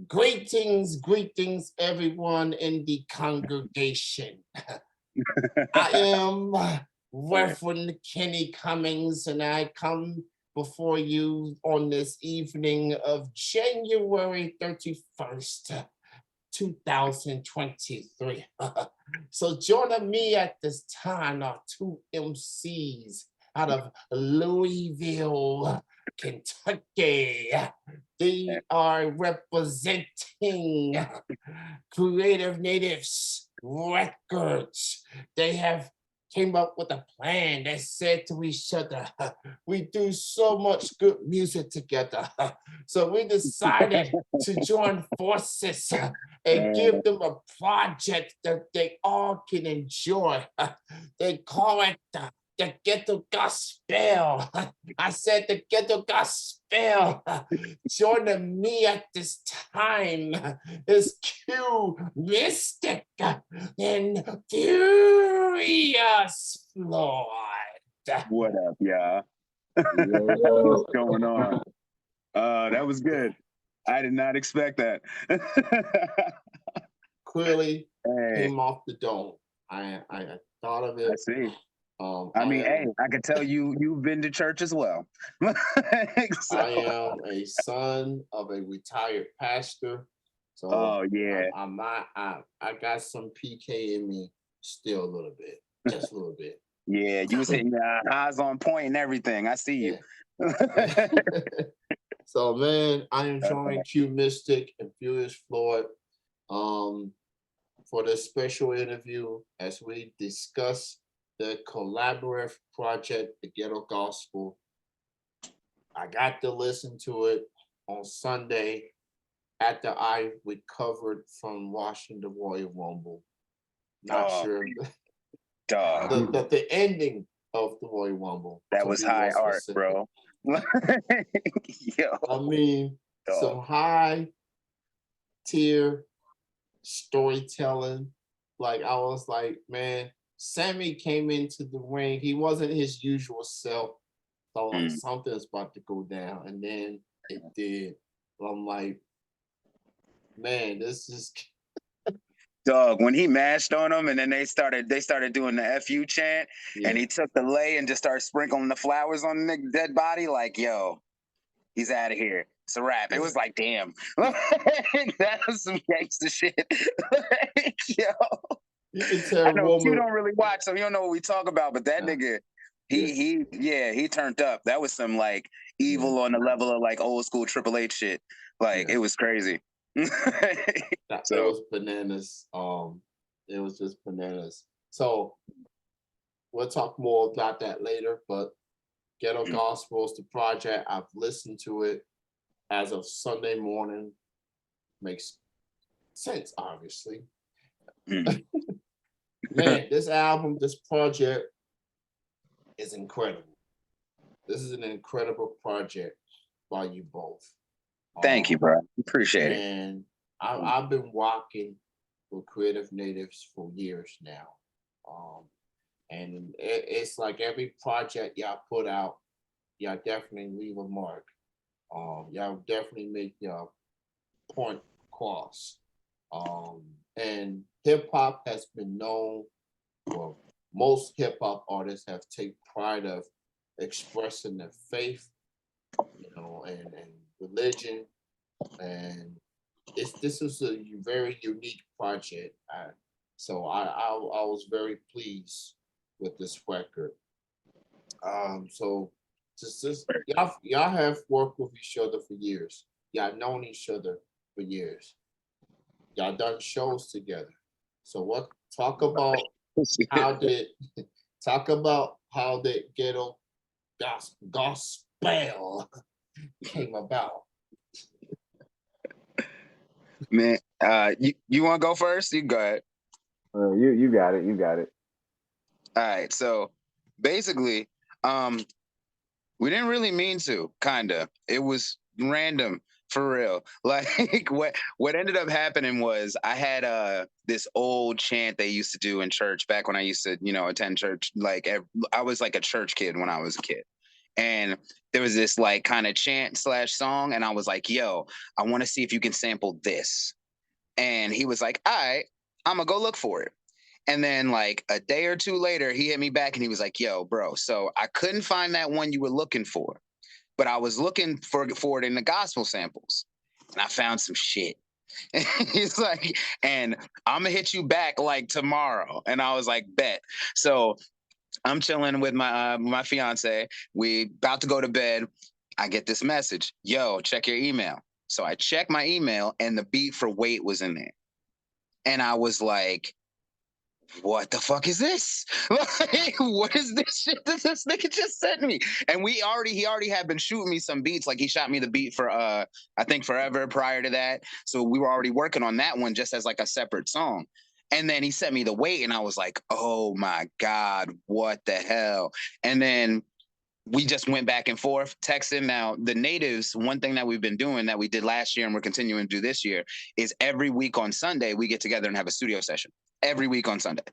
Greetings, greetings, everyone in the congregation. I am Reverend Kenny Cummings, and I come before you on this evening of January 31st, 2023. So joining me at this time are two MCs out of Louisville, Kentucky. They are representing Creative Natives Records. They have came up with a plan. They said to each other, we do so much good music together. So we decided to join forces and give them a project that they all can enjoy. They call it the Ghetto Gospel. I said the Ghetto Gospel. Joining me at this time is Q-Mystik and FuriousFloyd. What up, y'all? What's going on? That was good. I did not expect that. Clearly Hey, came off the dome. I thought of I it. see. I mean, hey, I could tell you've been to church as well. I So, am a son of a retired pastor. So oh yeah, I got some PK in me still a little bit. Just a little bit. yeah. You was hitting your eyes on point and everything. I see you. Yeah. So man, I am joining Q-Mystik and FuriousFloyd for this special interview as we discuss the collaborative project, The Ghetto Gospel. I got to listen to it on Sunday after I recovered from watching the Royal Rumble. Not Oh, sure dog, the ending of the Royal Rumble. that To was be more high art, specific. bro. Yo, I mean, dog. some high tier storytelling. Like I was like, man, Sammy came into the ring. He wasn't his usual self. So like Mm. something's about to go down, and then it did. I'm like, man, this is Dog, when he mashed on him and then they started doing the FU chant and yeah. he took the lay and just started sprinkling the flowers on the dead body, like, yo, he's out of here. It's a wrap. It was like, damn. That was some gangster shit. Like, yo. You can I tell know you Roman. don't really watch, so you don't know what we talk about, but that nigga, Yeah, he turned up. That was some like yeah, evil on the level of like old school Triple H shit. Like yeah. it was crazy. It So was bananas. It was just bananas. So we'll talk more about that later. But Ghetto Gospel is the project. I've listened to it as of Sunday morning. Makes sense, obviously. mm. Man, this album, this project is incredible. This is an incredible project by you both. Thank you, bro. Appreciate it. And I've been walking with Creative Natives for years now. And it's like every project y'all put out, y'all definitely leave a mark. Y'all definitely make your point across. And hip hop has been known, well, most hip hop artists have taken pride of expressing their faith, and religion. And this is a very unique project. So I was very pleased with this record. So just y'all have worked with each other for years. Y'all known each other for years. Y'all done shows together. So what talk about how did talk about how the ghetto gospel came about. Man, you want to go first? You go ahead. You got it. You got it. All right. So basically, we didn't really mean to. Kinda. It was random for real. Like what ended up happening was I had this old chant they used to do in church back when I used to attend church. Like I was like a church kid when I was a kid, and there was this like kind of chant slash song, and I was like, yo, I want to see if you can sample this. And he was like, all right, I'm gonna go look for it. And then like a day or two later, he hit me back and he was like, yo, bro, so I couldn't find that one you were looking for, but I was looking for it in the gospel samples. And I found some shit. And he's like, and I'm gonna hit you back like tomorrow. And I was like, bet. So I'm chilling with my fiance. We about to go to bed. I get this message, yo, check your email. So I check my email and the beat for Wait was in there. And I was like, what the fuck is this? Like, what is this shit that this nigga just sent me? And he already had been shooting me some beats. Like he shot me the beat for I think Forever prior to that. So we were already working on that one just as like a separate song. And then he sent me the Wait, and I was like, oh my God, what the hell? And then we just went back and forth texting. Now, the natives, one thing that we've been doing that we did last year and we're continuing to do this year is every week on Sunday, we get together and have a studio session every week on Sunday.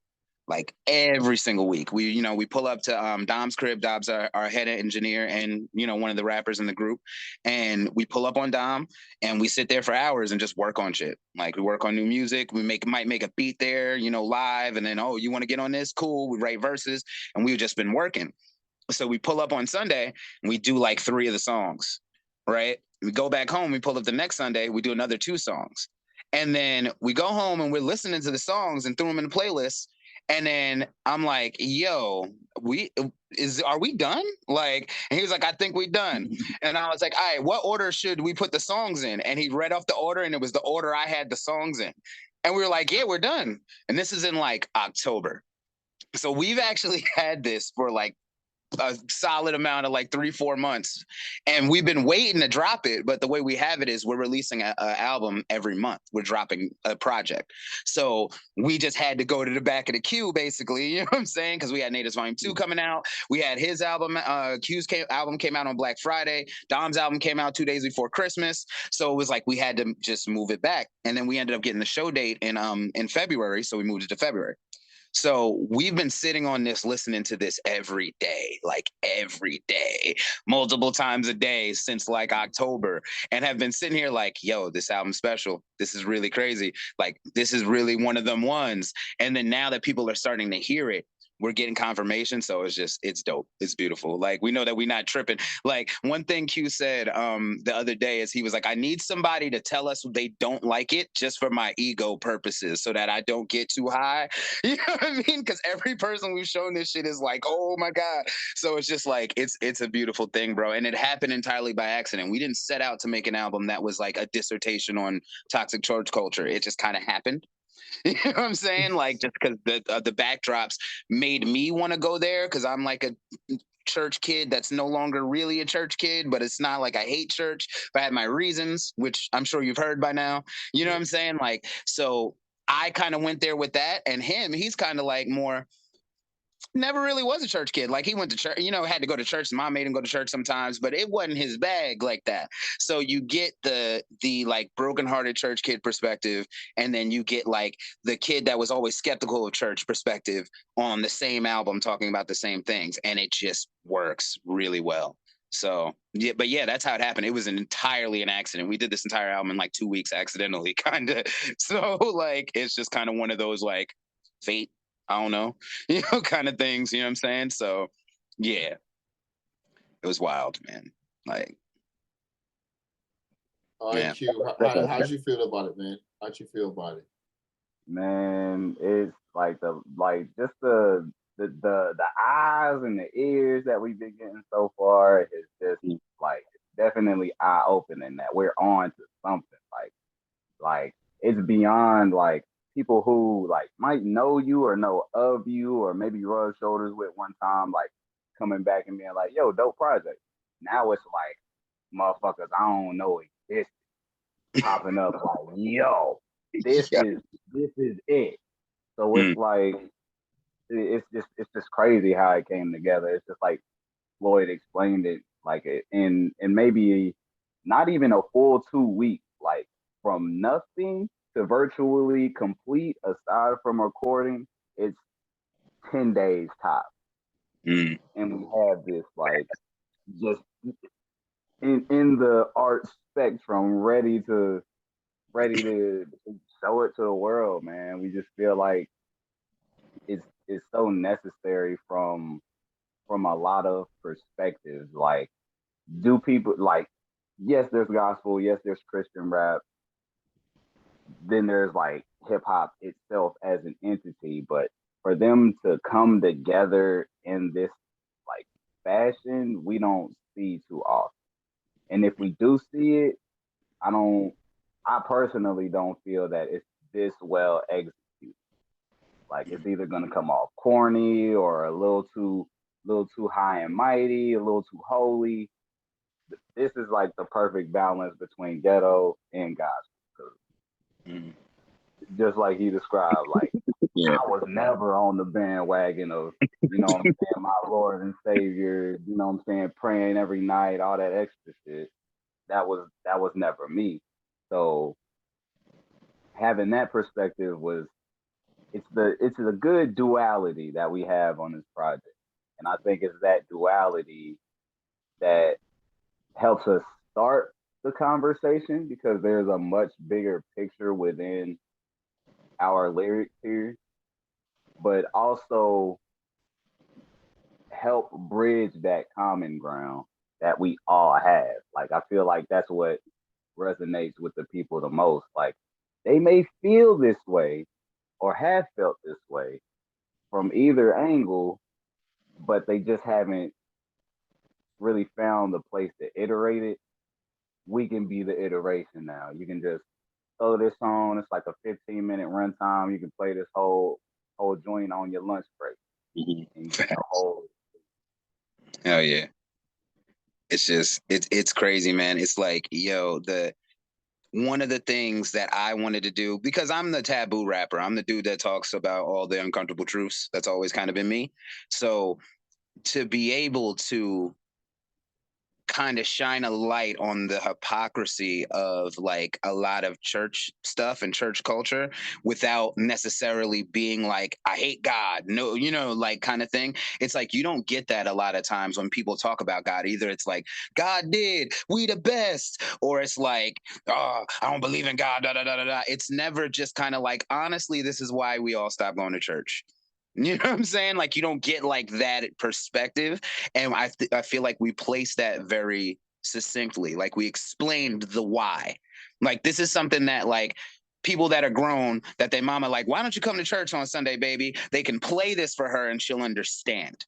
Like every single week, we pull up to Dom's crib. Dom's our head engineer and one of the rappers in the group, and we pull up on Dom and we sit there for hours and just work on shit. Like we work on new music. We might make a beat there, live, and then you want to get on this? Cool. We write verses, and we've just been working. So we pull up on Sunday and we do like 3 of the songs, right? We go back home, we pull up the next Sunday, we do another 2 songs. And then we go home and we're listening to the songs and throw them in the playlist. And then I'm like, yo, are we done? Like, and he was like, I think we done. And I was like, all right, what order should we put the songs in? And he read off the order, and it was the order I had the songs in. And we were like, yeah, we're done. And this is in like October. So we've actually had this for like a solid amount of like 3-4 months, and we've been waiting to drop it. But the way we have it is we're releasing an album every month. We're dropping a project, so we just had to go to the back of the queue, basically. You know what I'm saying? Because we had Natives Volume 2 coming out. We had his album, album came out on Black Friday. Dom's album came out 2 days before Christmas. So it was like we had to just move it back, and then we ended up getting the show date in February, so we moved it to February. So we've been sitting on this, listening to this every day, like every day, multiple times a day since like October, and have been sitting here like, yo, this album's special. This is really crazy. Like, this is really one of them ones. And then now that people are starting to hear it, we're getting confirmation. So it's dope. It's beautiful. Like, we know that we're not tripping. Like, one thing Q said the other day is he was like, I need somebody to tell us they don't like it just for my ego purposes so that I don't get too high. You know what I mean? Because every person we've shown this shit is like, oh my God. So it's just like, it's a beautiful thing, bro. And it happened entirely by accident. We didn't set out to make an album that was like a dissertation on toxic church culture. It just kind of happened. You know what I'm saying? Like, just because the backdrops made me want to go there, because I'm like a church kid that's no longer really a church kid, but it's not like I hate church. But I had my reasons, which I'm sure you've heard by now. You know what I'm saying? Like, so I kind of went there with that, and he's kind of like more. Never really was a church kid. Like, he went to church, had to go to church. Mom made him go to church sometimes, but it wasn't his bag like that. So you get the like brokenhearted church kid perspective, and then you get like the kid that was always skeptical of church perspective on the same album, talking about the same things, and it just works really well. So yeah, but yeah, that's how it happened. It was entirely an accident. We did this entire album in like 2 weeks accidentally, kind of. So like, it's just kind of one of those like fate, I don't know, kind of things, you know what I'm saying? So yeah, it was wild, man. Like, All right, yeah. Q, how'd you feel about it, man? How'd you feel about it? Man, it's like just the eyes and the ears that we've been getting so far is just like definitely eye opening that we're on to something. Like it's beyond like people who like might know you or know of you or maybe rub shoulders with one time, like coming back and being like, yo, dope project. Now it's like motherfuckers I don't know exist popping up like, yo, this Yeah. is it. So Mm. it's like it's just crazy how it came together. It's just like Floyd explained it, like in maybe not even a full 2 weeks, like from nothing to virtually complete, aside from recording, it's 10 days top. Mm. And we have this like just in the art spectrum, ready to show it to the world, man. We just feel like it's so necessary from a lot of perspectives. Like, do people like? Yes, there's gospel. Yes, there's Christian rap. Then there's like hip hop itself as an entity, but for them to come together in this like fashion, we don't see too often. And if we do see it, I don't. I personally don't feel that it's this well executed. Like it's either gonna come off corny or little too high and mighty, a little too holy. This is like the perfect balance between ghetto and gospel. Mhm. Just like he described, like Yeah. I was never on the bandwagon of, what I'm saying, my Lord and Savior, what I'm saying, praying every night, all that extra shit. That was never me. So having that perspective was it's a good duality that we have on this project. And I think it's that duality that helps us start the conversation because there's a much bigger picture within our lyrics here, but also help bridge that common ground that we all have. Like I feel like that's what resonates with the people the most. Like they may feel this way or have felt this way from either angle, but they just haven't really found the place to iterate it. We can be the iteration now. You can just throw this on. It's like a 15-minute runtime. You can play this whole joint on your lunch break Mhm. and get the whole. Hell yeah. It's just it's crazy, man. It's like, yo, the one of the things that I wanted to do, because I'm the taboo rapper. I'm the dude that talks about all the uncomfortable truths. That's always kind of been me. So to be able to kind of shine a light on the hypocrisy of like a lot of church stuff and church culture without necessarily being like, I hate God, no, like kind of thing. It's like you don't get that a lot of times when people talk about God. Either it's like, God did, we the best, or it's like, oh, I don't believe in God, da da da da da. It's never just kind of like, honestly, this is why we all stopped going to church. You know what I'm saying? Like you don't get like that perspective, and I feel like we placed that very succinctly. Like we explained the why. Like this is something that like people that are grown that their mama like, why don't you come to church on Sunday, baby? They can play this for her and she'll understand.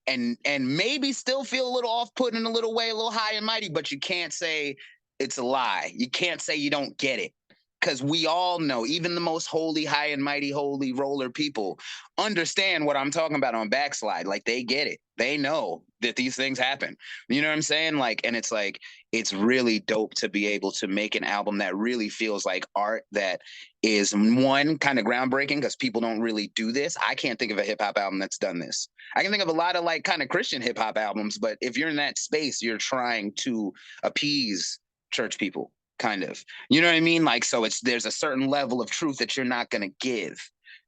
And maybe still feel a little off put in a little way, a little high and mighty, but you can't say it's a lie. You can't say you don't get it. Because we all know, even the most holy, high and mighty, holy roller people understand what I'm talking about on Backslide. Like they get it. They know that these things happen. You know what I'm saying? And it's like, it's really dope to be able to make an album that really feels like art that is one kind of groundbreaking because people don't really do this. I can't think of a hip hop album that's done this. I can think of a lot of like kind of Christian hip hop albums, but if you're in that space, you're trying to appease church people, kind of. You know what I mean? Like, so there's a certain level of truth that you're not going to give.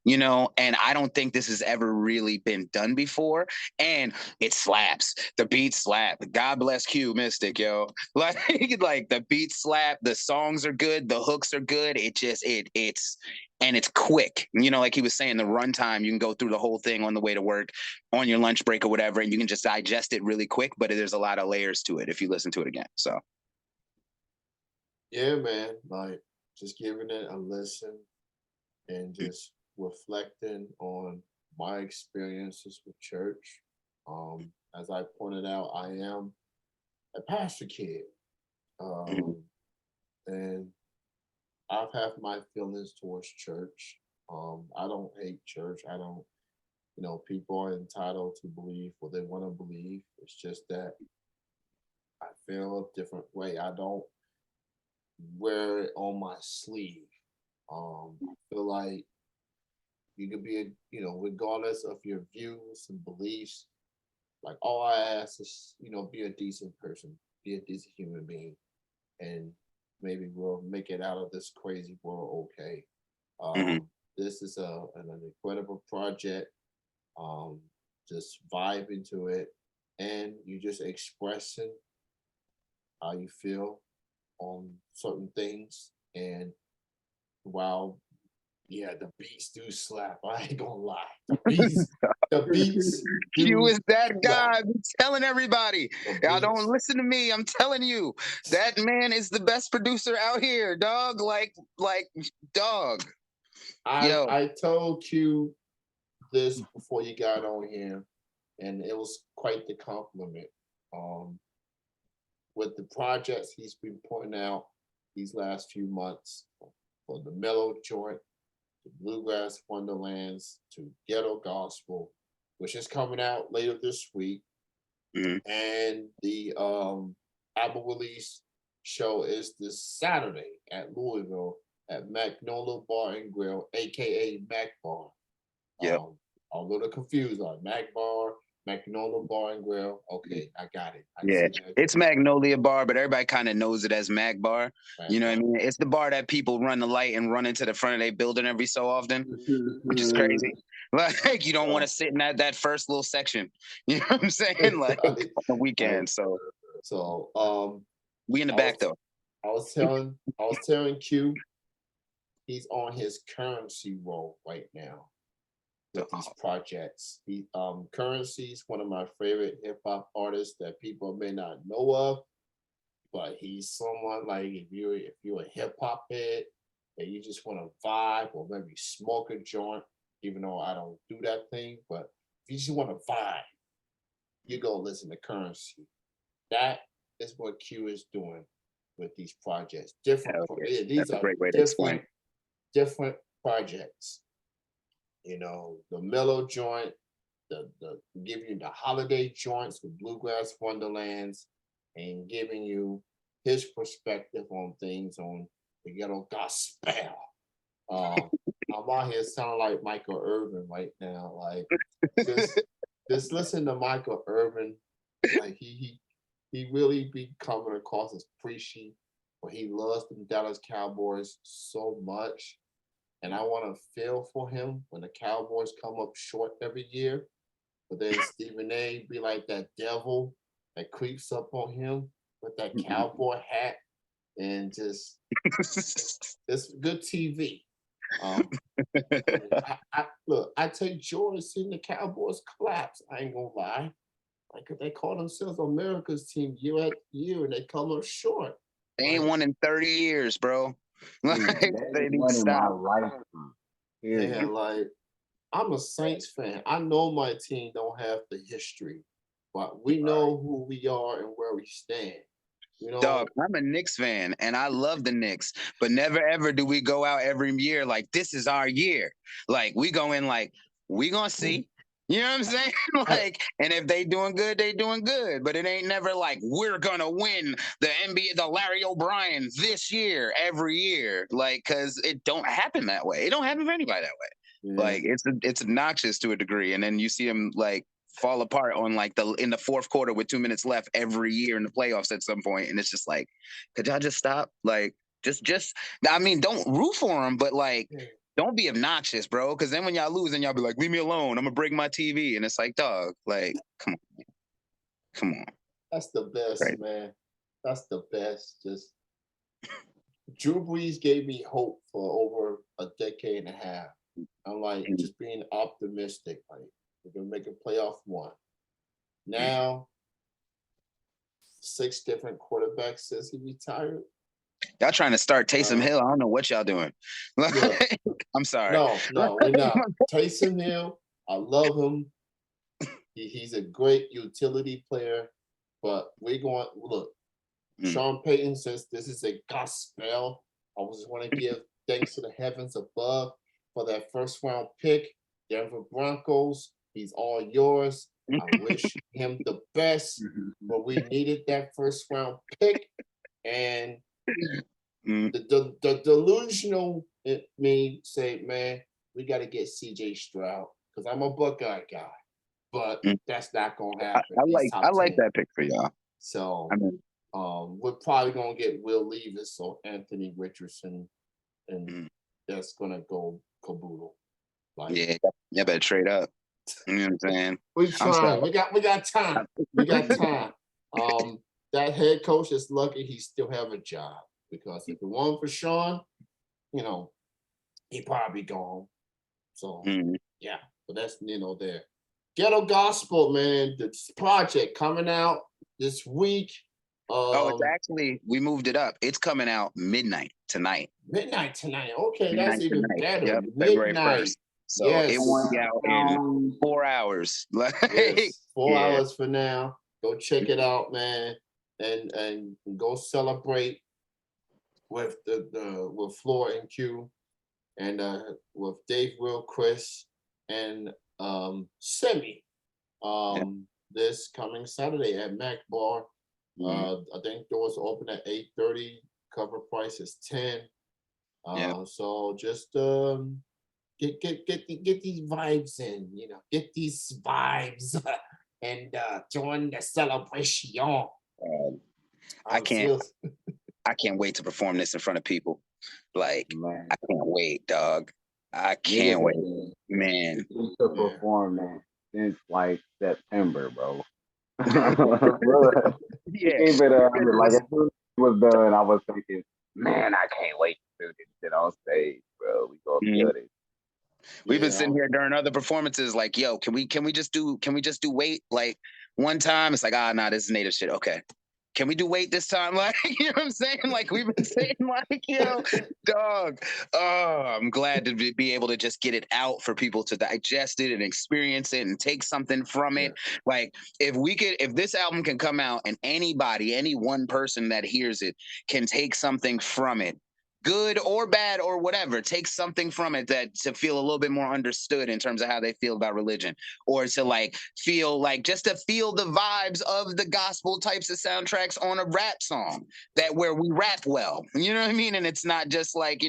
And I don't think this has ever really been done before. And it slaps. The beats slap. God bless Q-Mystik, yo. Like the beats slap. The songs are good. The hooks are good. It's quick. Like he was saying, the runtime, you can go through the whole thing on the way to work, on your lunch break or whatever, and you can just digest it really quick. But there's a lot of layers to it if you listen to it again. So Yeah, man. Like just giving it a listen and just reflecting on my experiences with church. As I pointed out, I am a pastor kid. Um, and I've had my feelings towards church. I don't hate church. I don't, people are entitled to believe what they want to believe. It's just that I feel a different way. I don't wear it on my sleeve. I feel like you could be, regardless of your views and beliefs, like all I ask is, be a decent person, be a decent human being, and maybe we'll make it out of this crazy world okay. mhm. This is an incredible project. Um, just vibe into it. and you just expressing how you feel on certain things. And while yeah, the beats do slap. I ain't gonna lie. The beats Q do is that slap. guy. I'm telling everybody. The Y'all don't beats. listen to me. I'm telling you, that man is the best producer out here, dog. Like, dog. Yo, I told Q this before you got on here, and it was quite the compliment. Um, with the projects he's been putting out these last few months, from the mellow joint to bluegrass wonderlands to ghetto gospel, which is coming out later this week, mhm. and the album release show is this Saturday at Louisville at Magnolia Bar and Grill, aka Mac Bar. Yep. I'm a little confused on Mac Bar, Magnolia Bar and Grill. Okay, I got it. Yeah, it's Magnolia Bar, but everybody kind of knows it as Mag Bar. You know what I mean? It's the bar that people run the light and run into the front of their building every so often, which is crazy. Like, you don't want to sit in that first little section. You know what I'm saying? Like on the weekend. So we in the back though. I was telling Q he's on his currency roll right now with these projects. Currency is one of my favorite hip hop artists that people may not know of, but he's someone like if you're a hip hop head and you just want to vibe or maybe smoke a joint, even though I don't do that thing, but if you just want to vibe, you go listen to Currency. That is what Q is doing with these projects. Different. These are great way to explain. Different projects. You know, the mellow joint, the giving you the holiday joints with bluegrass wonderlands, and giving you his perspective on things on the ghetto gospel. I'm out here sounding like Michael Irvin right now. Like just listen to Michael Irvin. Like he really be coming across as preachy, but he loves the Dallas Cowboys so much. And I want to feel for him when the Cowboys come up short every year. But then Stephen A be like that devil that creeps up on him with that cowboy hat and just it's good TV. Look, I take joy in seeing the Cowboys collapse. I ain't gonna lie. Like they call themselves America's team year after year and they come up short. They ain't won in 30 years, bro. Like, they need to stop. Yeah, like I'm a Saints fan. I know my team don't have the history, but we know who we are and where we stand. You know, dog, I'm a Knicks fan and I love the Knicks, but never ever do we go out every year like this is our year. Like we go in like we gonna see. You know what I'm saying? Like, and if they doing good, they doing good. But it ain't never like we're gonna win the NBA, the Larry O'Brien this year, every year. Like, cause it don't happen that way. It don't happen for anybody that way. Yeah. Like it's obnoxious to a degree. And then you see them like fall apart on like in the fourth quarter with 2 minutes left every year in the playoffs at some point, and it's just like, could y'all just stop? Like, just I mean, don't root for them, but like, don't be obnoxious, bro. Because then when y'all lose, and y'all be like, leave me alone. I'm gonna break my TV, and it's like, dog, like, come on. That's the best, right, man. That's the best. Just Drew Brees gave me hope for over a decade and a half. I'm like just being optimistic, like. We're gonna make a playoff one. Now, 6 different quarterbacks since he retired. Y'all trying to start Taysom Hill? I don't know what y'all doing. I'm sorry. No, we're not. Taysom Hill, I love him. He's a great utility player, but we're going look. Sean Payton says this is a gospel. I just want to give thanks to the heavens above for that first round pick, Denver Broncos. He's all yours. I wish him the best, but we needed that first round pick. And the delusional in me say, man, we got to get CJ Stroud because I'm a Buckeye guy, but that's not going to happen. I like that pick for y'all. So we're probably going to get Will Levis or Anthony Richardson, and that's going to go caboodle. Like, yeah, better trade up. You know what I'm saying? We I'm trying. sorry. We got time. We got time. That head coach is lucky he still have a job, because if it weren't for Sean, you know, he probably gone. So Mhm. yeah, but that's there. Ghetto Gospel, man. The project coming out this week. Oh, it's actually, we moved it up. It's coming out midnight tonight. Midnight tonight. Okay, that's Midnight even tonight. better. Yep, February Midnight. 1st. So it Yes. will be out in 4 hours. Like, Yes. 4 yeah. hours for now. Go check it out, man. And go celebrate with with Floor and Q, and with Dave Will, Chris, and Semi. Yeah. This coming Saturday at Mac Bar. Mhm. I think doors open at 8:30. Cover price is 10. Yeah. So just get these vibes in, get these vibes and join the celebration. I I'm can't still I can't wait to perform this in front of people. Like, Man, I can't wait, dog. I niggas can't have wait. been Man. itching to yeah. perform that since like September, bro. Bro, Yeah. keep it up. Like Listen, as soon as it was done, I was thinking, man, I can't wait to do this shit on stage, bro. We gonna mhm. kill this. We've been Yeah, sitting here during other performances, like, yo, can we just do wait like one time? It's like, nah, this is native shit. Okay. Can we do wait this time? Like, you know what I'm saying? Like, we've been saying, like, yo, dog. Oh, I'm glad to be able to just get it out for people to digest it and experience it and take something from yeah, it. Like, if this album can come out and anybody, any one person that hears it can take something from it, good or bad or whatever, take something from it that to feel a little bit more understood in terms of how they feel about religion, or to like feel like just to feel the vibes of the gospel types of soundtracks on a rap song that where we rap well, you know what I mean? And it's not just like,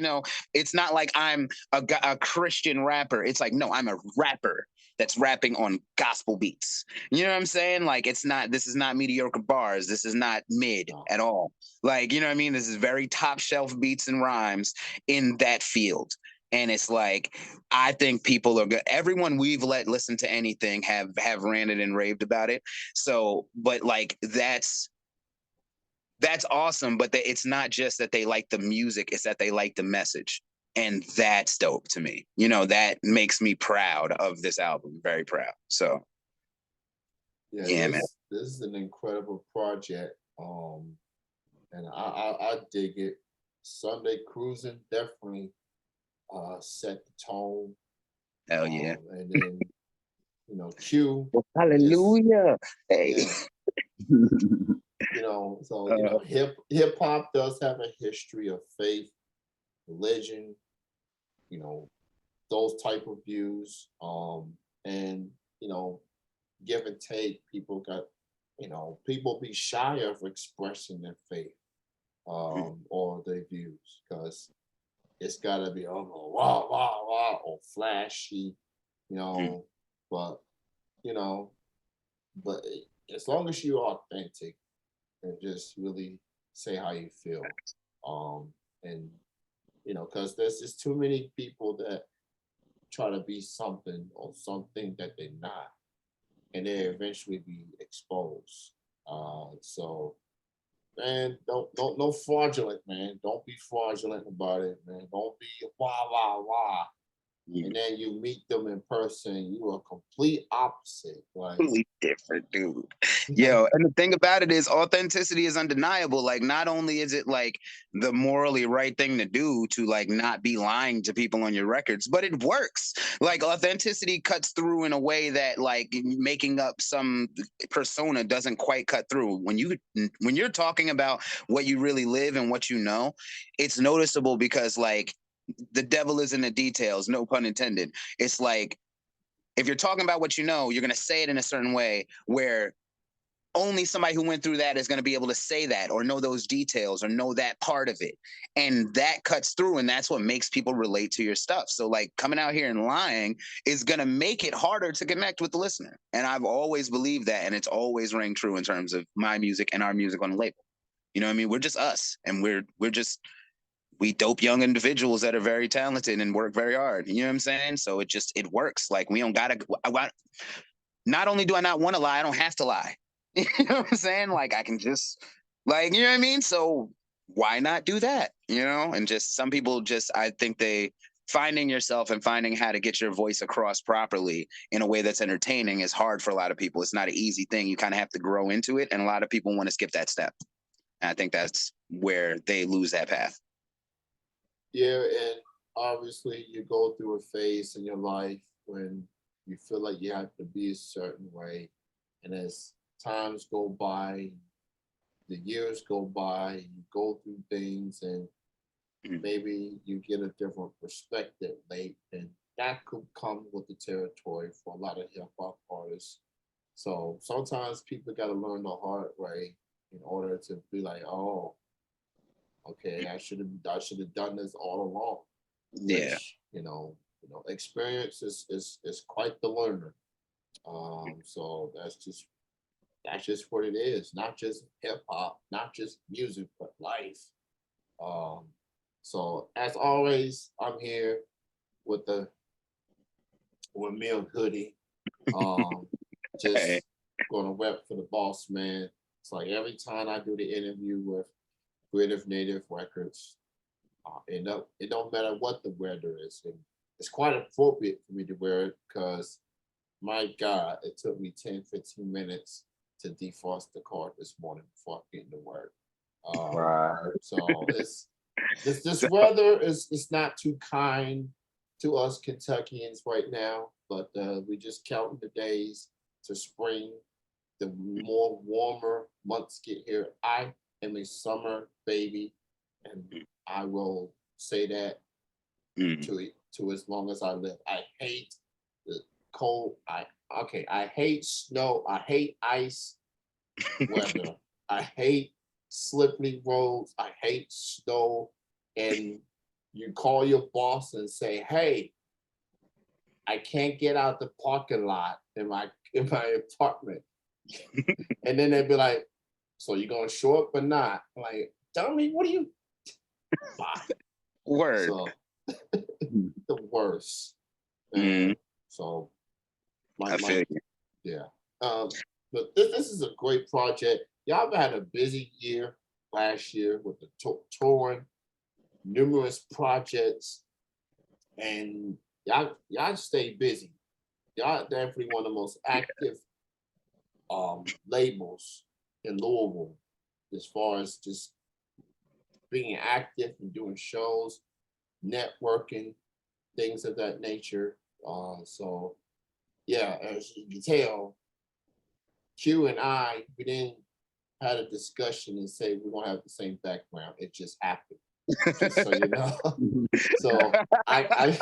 it's not like I'm a Christian rapper. It's like, no, I'm a rapper that's rapping on gospel beats. You know what I'm saying? Like, this is not mediocre bars. This is not mid no, at all. Like, you know what I mean? This is very top shelf beats and rhymes in that field. And it's like, I think people are good. Everyone we've let listen to anything have ranted and raved about it. So, but like that's awesome. But it's not just that they like the music; it's that they like the message, and that's dope to me. That makes me proud of this album. Very proud. So, yeah. yeah, man. This is an incredible project. And I dig it. Sunday Cruising definitely set the tone. Hell yeah. And then Q Well, is hallelujah. Hey. yeah. So hip hop does have a history of faith, religion, you know, those type of views. And give and take. People got, people be shy of expressing their faith, or their views, because it's gotta be wow, wow, wow, or flashy, you know. But you know, but as long as you're authentic and just really say how you feel, and because there's just too many people that try to be something or something that they're not, and they eventually be exposed. So man, don't no fraudulent, man. Don't be fraudulent about it, man. Don't be wah wah wah. And then you meet them in person, you are complete opposite. Like Totally different, dude. Yo, and the thing about it is authenticity is undeniable. Like, not only is it like the morally right thing to do to like not be lying to people on your records, but it works. Like, authenticity cuts through in a way that like making up some persona doesn't quite cut through. When you're talking about what you really live and what you know, it's noticeable because like the devil is in the details, no pun intended. It's like, if you're talking about what you know, you're going to say it in a certain way where only somebody who went through that is going to be able to say that or know those details or know that part of it. And that cuts through, and that's what makes people relate to your stuff. So like coming out here and lying is going to make it harder to connect with the listener. And I've always believed that, and it's always rang true in terms of my music and our music on the label. You know what I mean? We're just us, and we're just we dope young individuals that are very talented and work very hard. You know what I'm saying? So it works. Like we don't gotta. Not only do I not want to lie, I don't have to lie. You know what I'm saying? Like I can just, like, you know what I mean? So why not do that? You know? And just some people just, I think they finding yourself and finding how to get your voice across properly in a way that's entertaining is hard for a lot of people. It's not an easy thing. You kind of have to grow into it. And a lot of people want to skip that step. And I think that's where they lose that path. Yeah, and obviously you go through a phase in your life when you feel like you have to be a certain way. And as times go by, the years go by, you go through things and maybe you get a different perspective late. And that could come with the territory for a lot of hip hop artists. So sometimes people got to learn the hard way in order to be like, oh, okay, I should have done this all along. Yeah. Which experience is quite the learner. So that's just what it is. Not just hip hop, not just music, but life. Um, so as always, I'm here with the with Milk hoodie. Just gonna rep for the boss man. It's like every time I do the interview with Creative Native Records, it don't matter what the weather is. And it's quite appropriate for me to wear it because my God, it took me 10, 15 minutes to defrost the car this morning before getting to work. Right. So this weather is not too kind to us Kentuckians right now, but we just counting the days to spring. The more warmer months get here. I am a summer baby, and I will say that to as long as I live. I hate the cold. I hate snow. I hate ice weather. I hate slippery roads. I hate snow. And you call your boss and say, "Hey, I can't get out the parking lot in my apartment." And then they'd be like, "So you're gonna show up or not?" I'm like, dummy, what are you? Bye. Word. So the worst. So I feel you. yeah. But this is a great project. Y'all had a busy year last year with the touring, numerous projects, and y'all stay busy. Y'all definitely one of the most active labels in Louisville as far as just being active and doing shows, networking, things of that nature. So yeah, as you can tell, Q and I, we didn't had a discussion and say we're gonna have the same background. It just happened. Just so you know. So I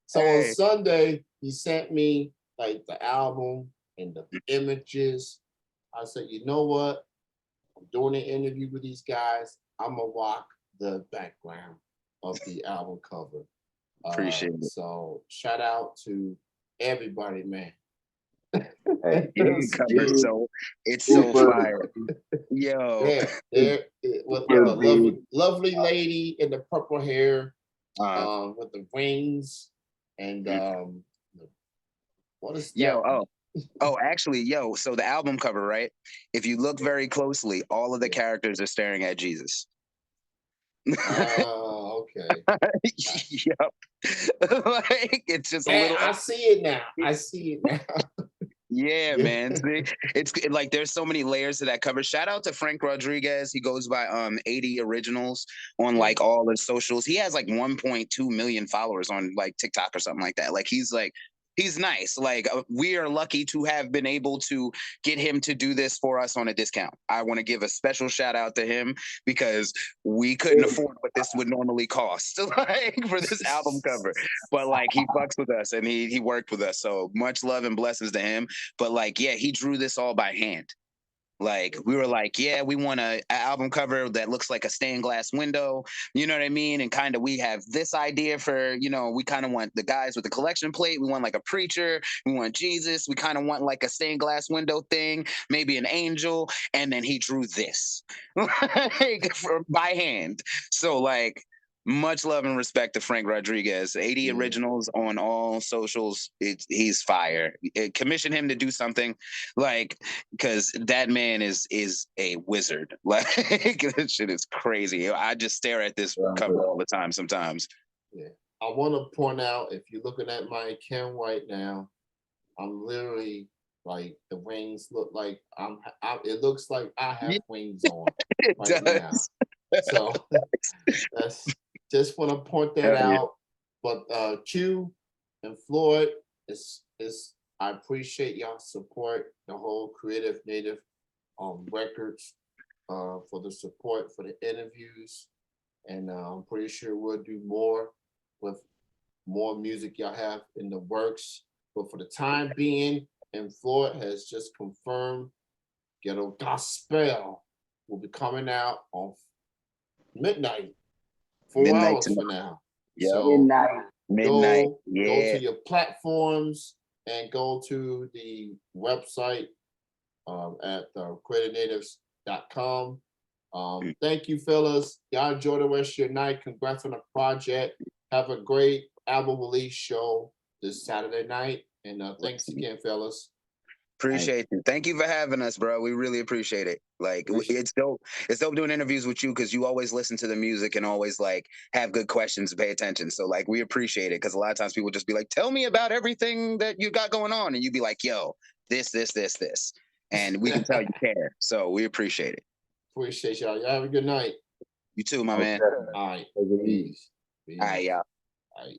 so on Sunday he sent me like the album and the images. I said, you know what? I'm doing an interview with these guys. I'm gonna rock the background of the album cover. Appreciate it. So shout out to everybody, man. Hey, it's so fire. Yo. Yeah, with a lovely lady in the purple hair, with the rings, and what is that? Actually, so the album cover, right? If you look very closely, all of the characters are staring at Jesus. Oh, okay. Yep. Like it's just a little. I see it now. I see it now. Yeah, man. See, it's like there's so many layers to that cover. Shout out to Frank Rodriguez. He goes by 80 Originals on like all his socials. He has like 1.2 million followers on like TikTok or something like that. Like he's nice. Like we are lucky to have been able to get him to do this for us on a discount. I want to give a special shout out to him because we couldn't afford what this would normally cost like for this album cover. But like he fucks with us and he worked with us. So much love and blessings to him. But like, yeah, he drew this all by hand. Like we were like, yeah, we want an album cover that looks like a stained glass window, you know what I mean? And kind of we have this idea for, we kind of want the guys with the collection plate. We want like a preacher. We want Jesus. We kind of want like a stained glass window thing, maybe an angel. And then he drew this like, by hand. So like much love and respect to Frank Rodriguez. 80 Yeah. originals on all socials. He's fire. Commission him to do something, like, because that man is a wizard. Like, that shit is crazy. I just stare at this cover all the time sometimes. Yeah. I want to point out, if you're looking at my account right now, I'm literally like, the wings look like it looks like I have wings on right now. So that's just want to point that out. But Q and Floyd is I appreciate y'all support, the whole Creative Native Records, for the support, for the interviews, and I'm pretty sure we'll do more with more music y'all have in the works. But for the time being, and Floyd has just confirmed, Ghetto Gospel will be coming out on midnight, 4 hours from now. Yeah. So Midnight. go to your platforms and go to the website at creativenatives.com. Thank you, fellas. Y'all enjoy the rest of your night. Congrats on the project. Have a great album release show this Saturday night. And thanks again, fellas. Appreciate you. Thank you for having us, bro. We really appreciate it. Like, it's dope. It's dope doing interviews with you because you always listen to the music and always like have good questions and pay attention. So like, we appreciate it because a lot of times people just be like, "Tell me about everything that you got going on," and you be like, "Yo, this," and we can tell you care. So we appreciate it. Appreciate y'all. Y'all have a good night. You too, my man. All right. Take it easy. Peace. All right, y'all. All right.